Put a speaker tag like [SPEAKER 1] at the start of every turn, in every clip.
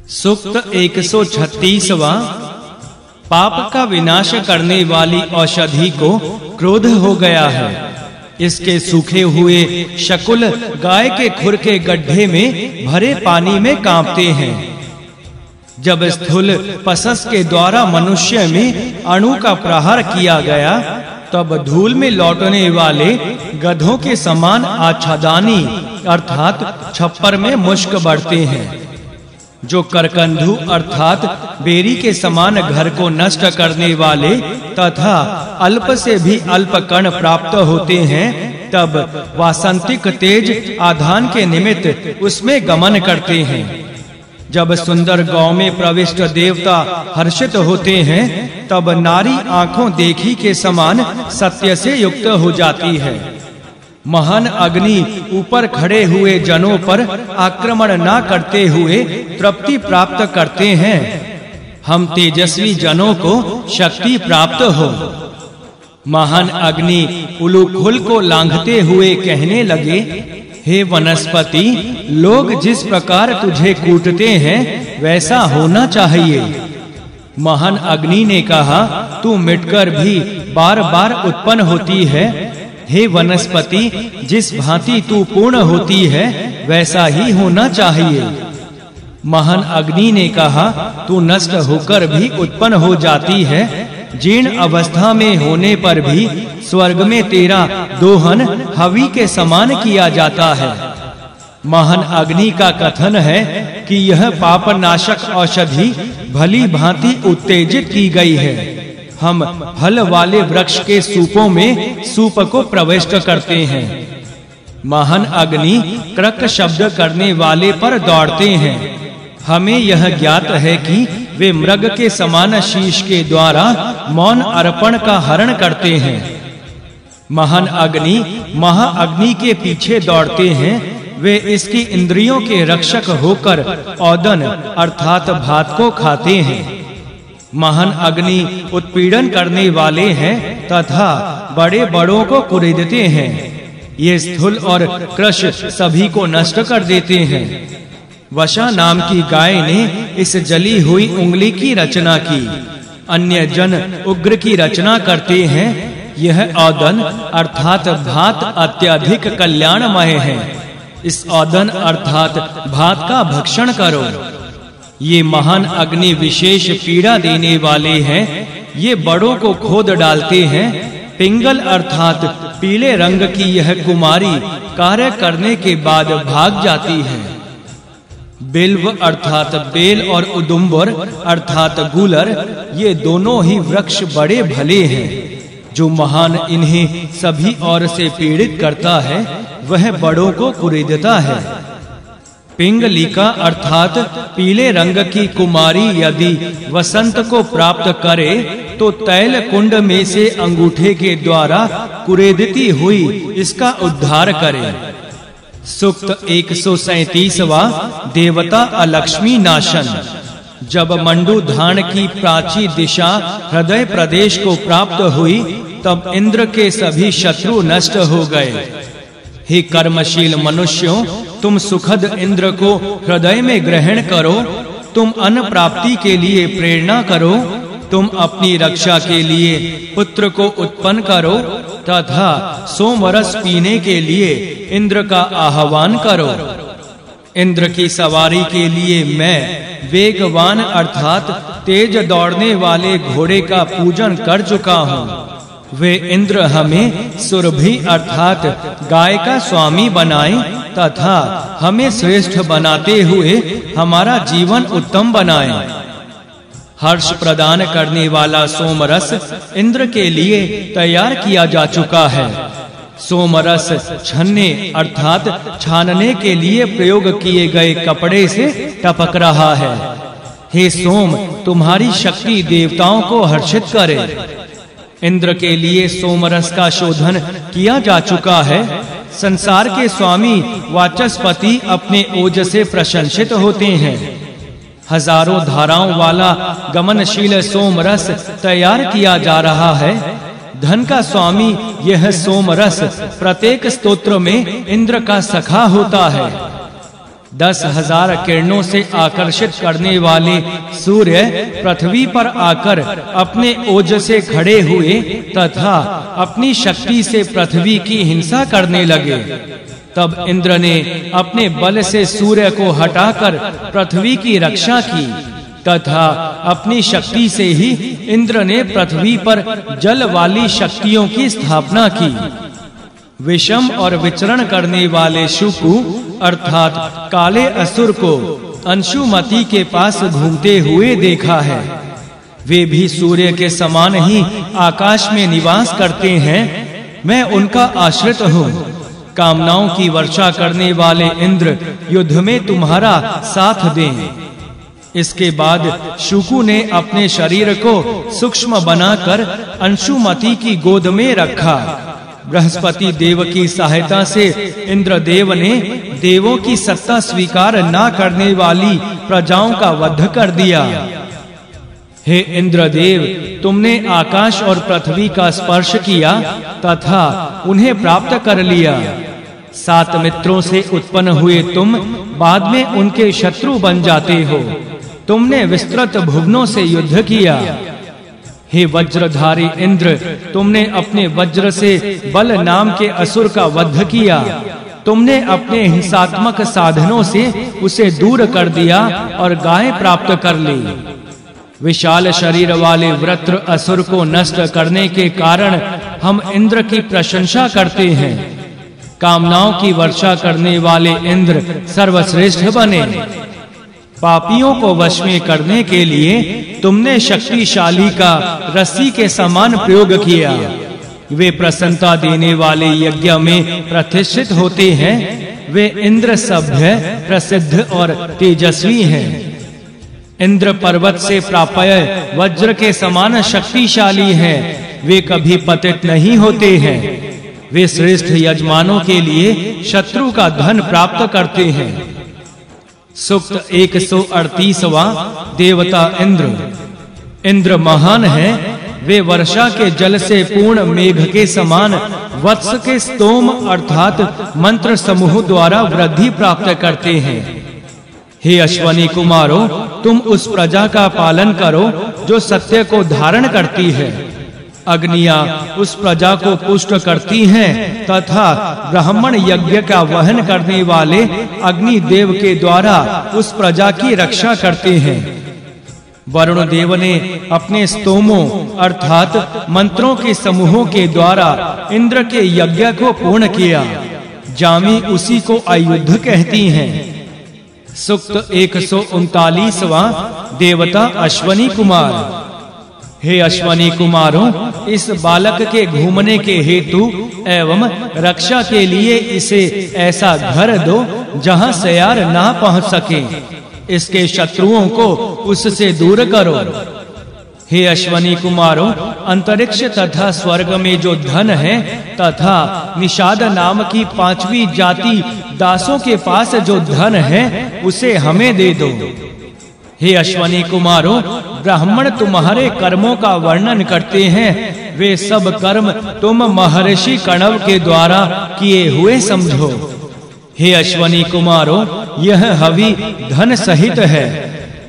[SPEAKER 1] सूक्त 136वां। पाप का विनाश करने वाली औषधि को क्रोध हो गया है। इसके सूखे हुए शकुल गाय के खुर के गड्ढे में भरे पानी में कांपते हैं। जब स्थूल पसस के द्वारा मनुष्य में अणु का प्रहार किया गया, तब धूल में लौटने वाले गधों के समान आच्छादनी अर्थात छप्पर में मुश्क बढ़ते हैं। जो करकंधु अर्थात बेरी के समान घर को नष्ट करने वाले तथा अल्प से भी अल्प कण प्राप्त होते हैं, तब वासंतिक तेज आधान के निमित्त उसमें गमन करते हैं। जब सुंदर गांव में प्रविष्ट देवता हर्षित होते हैं, तब नारी आंखों देखी के समान सत्य से युक्त हो जाती है। महान अग्नि ऊपर खड़े हुए जनों पर आक्रमण ना करते हुए तृप्ति प्राप्त करते हैं। हम तेजस्वी जनों को शक्ति प्राप्त हो। महान अग्नि उलूखुल को लांघते हुए कहने लगे, हे वनस्पति, लोग जिस प्रकार तुझे कूटते हैं वैसा होना चाहिए। महान अग्नि ने कहा, तू मिटकर भी बार-बार उत्पन्न होती है। हे वनस्पति, जिस भांति तू पूर्ण होती है वैसा ही होना चाहिए। महान अग्नि ने कहा, तू नष्ट होकर भी उत्पन्न हो जाती है। जीर्ण अवस्था में होने पर भी स्वर्ग में तेरा दोहन हवि के समान किया जाता है। महान अग्नि का कथन है कि यह पाप नाशक औषधि भली भांति उत्तेजित की गई है। हम फल वाले वृक्ष के सूपों में सूप को प्रविष्ट करते हैं। महान अग्नि क्रक शब्द करने वाले पर दौड़ते हैं। हमें यह ज्ञात है कि वे मृग के समान शीश के द्वारा मौन अर्पण का हरण करते हैं। महान अग्नि महाअग्नि के पीछे दौड़ते हैं। वे इसकी इंद्रियों के रक्षक होकर औदन अर्थात भात को खाते हैं। महान अग्नि उत्पीड़न करने वाले हैं तथा बड़े बड़ों को कुरेदते हैं। ये स्थूल और कृश सभी को नष्ट कर देते हैं। वशा नाम की गाय ने इस जली हुई उंगली की रचना की। अन्य जन उग्र की रचना करते हैं। यह औदन अर्थात भात अत्यधिक कल्याणमय है। इस औदन अर्थात भात का भक्षण करो। ये महान अग्नि विशेष पीड़ा देने वाले हैं। ये बड़ों को खोद डालते हैं। पिंगल अर्थात पीले रंग की यह कुमारी कार्य करने के बाद भाग जाती है। बिल्व अर्थात बेल और उदुम्बर अर्थात गूलर, ये दोनों ही वृक्ष बड़े भले हैं। जो महान इन्हें सभी ओर से पीड़ित करता है, वह बड़ों को कुरेदता है। पिंगलिका अर्थात पीले रंग की कुमारी यदि वसंत को प्राप्त करे, तो तैल कुंड में से अंगूठे के द्वारा कुरेदती हुई इसका उद्धार करे। सूक्त 137वां। देवता अलक्ष्मी नाशन। जब मंडूधान की प्राची दिशा हृदय प्रदेश को प्राप्त हुई, तब इंद्र के सभी शत्रु नष्ट हो गए। हे कर्मशील मनुष्यों, तुम सुखद इंद्र को हृदय में ग्रहण करो। तुम अन्न प्राप्ति के लिए प्रेरणा करो। तुम अपनी रक्षा के लिए पुत्र को उत्पन्न करो तथा सोमरस पीने के लिए इंद्र का आह्वान करो। इंद्र की सवारी के लिए मैं वेगवान अर्थात तेज दौड़ने वाले घोड़े का पूजन कर चुका हूँ। वे इंद्र हमें सुरभि अर्थात गाय का स्वामी बनाएं तथा हमें श्रेष्ठ बनाते हुए हमारा जीवन उत्तम बनाएं। हर्ष प्रदान करने वाला सोमरस इंद्र के लिए तैयार किया जा चुका है। सोमरस छन्ने अर्थात छानने के लिए प्रयोग किए गए कपड़े से टपक रहा है। हे सोम, तुम्हारी शक्ति देवताओं को हर्षित करे। इंद्र के लिए सोमरस का शोधन किया जा चुका है। संसार के स्वामी वाचस्पति अपने ओज से प्रशंसित होते हैं। हजारों धाराओं वाला गमनशील सोमरस तैयार किया जा रहा है। धन का स्वामी यह सोमरस प्रत्येक स्तोत्र में इंद्र का सखा होता है। 10,000 किरणों से आकर्षित करने वाले सूर्य पृथ्वी पर आकर अपने ओज से खड़े हुए तथा अपनी शक्ति से पृथ्वी की हिंसा करने लगे। तब इंद्र ने अपने बल से सूर्य को हटाकर पृथ्वी की रक्षा की तथा अपनी शक्ति से ही इंद्र ने पृथ्वी पर जल वाली शक्तियों की स्थापना की। विषम और विचरण करने वाले शुकु अर्थात काले असुर को अंशुमति के पास घूमते हुए देखा है। वे भी सूर्य के समान ही आकाश में निवास करते हैं। मैं उनका आश्रित हूँ। कामनाओं की वर्षा करने वाले इंद्र युद्ध में तुम्हारा साथ दें। इसके बाद शुकु ने अपने शरीर को सूक्ष्म बनाकर अंशुमति की गोद में रखा। बृहस्पति देव की सहायता से इंद्रदेव ने देवों की सत्ता स्वीकार न करने वाली प्रजाओं का वध कर दिया। हे इंद्रदेव, तुमने आकाश और पृथ्वी का स्पर्श किया तथा उन्हें प्राप्त कर लिया। 7 मित्रों से उत्पन्न हुए तुम बाद में उनके शत्रु बन जाते हो। तुमने विस्तृत भुवनों से युद्ध किया। हे वज्रधारी इंद्र, तुमने अपने वज्र से बल नाम के असुर का वध किया। तुमने अपने हिंसात्मक साधनों से उसे दूर कर दिया और गाय प्राप्त कर ली। विशाल शरीर वाले वृत्र असुर को नष्ट करने के कारण हम इंद्र की प्रशंसा करते हैं। कामनाओं की वर्षा करने वाले इंद्र सर्वश्रेष्ठ बने। पापियों को वश में करने के लिए तुमने शक्तिशाली का रस्सी के समान प्रयोग किया। वे प्रसन्नता देने वाले यज्ञ में प्रतिष्ठित होते हैं। वे इंद्र सभ्य, प्रसिद्ध और तेजस्वी हैं। इंद्र पर्वत से प्राप्य वज्र के समान शक्तिशाली हैं। वे कभी पतित नहीं होते हैं। वे श्रेष्ठ यजमानों के लिए शत्रु का धन प्राप्त करते हैं। सूक्त 138वां देवता इंद्र। इंद्र महान है। वे वर्षा के जल से पूर्ण मेघ के समान वत्स के स्तोम अर्थात मंत्र समूह द्वारा वृद्धि प्राप्त करते हैं। हे अश्वनी कुमारों, तुम उस प्रजा का पालन करो जो सत्य को धारण करती है। अग्नियां उस प्रजा को पुष्ट करती हैं तथा ब्राह्मण यज्ञ का वहन करने वाले अग्नि देव के द्वारा उस प्रजा की रक्षा करते हैं। वरुण देव ने अपने स्तोमों अर्थात मंत्रों के समूहों के द्वारा इंद्र के यज्ञ को पूर्ण किया। जामी उसी को आयुध कहती हैं। सूक्त 139वां देवता अश्वनी कुमार। हे अश्वनी कुमारों, इस बालक के घूमने के हेतु एवं रक्षा के लिए इसे ऐसा घर दो जहां सयार ना पहुंच सके। इसके शत्रुओं को उससे दूर करो। हे अश्वनी कुमारों, अंतरिक्ष तथा स्वर्ग में जो धन है तथा निषाद नाम की 5वीं जाति दासों के पास जो धन है उसे हमें दे दो। हे अश्वनी कुमारों, ब्राह्मण तुम्हारे कर्मों का वर्णन करते हैं। वे सब कर्म तुम महर्षि कण्व के द्वारा किए हुए समझो। हे अश्वनी कुमारों, यह हवि धन सहित है।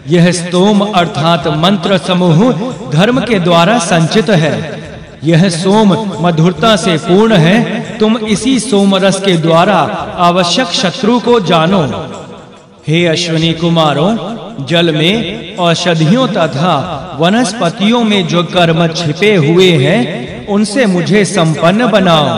[SPEAKER 1] यह स्तोम अर्थात मंत्र समूह धर्म के द्वारा संचित है। यह सोम मधुरता से पूर्ण है। तुम इसी सोम रस के द्वारा आवश्यक शत्रु को जानो। हे अश्वनी कुमारों, जल में औषधियों तथा वनस्पतियों में जो कर्म छिपे हुए हैं उनसे मुझे संपन्न बनाओ।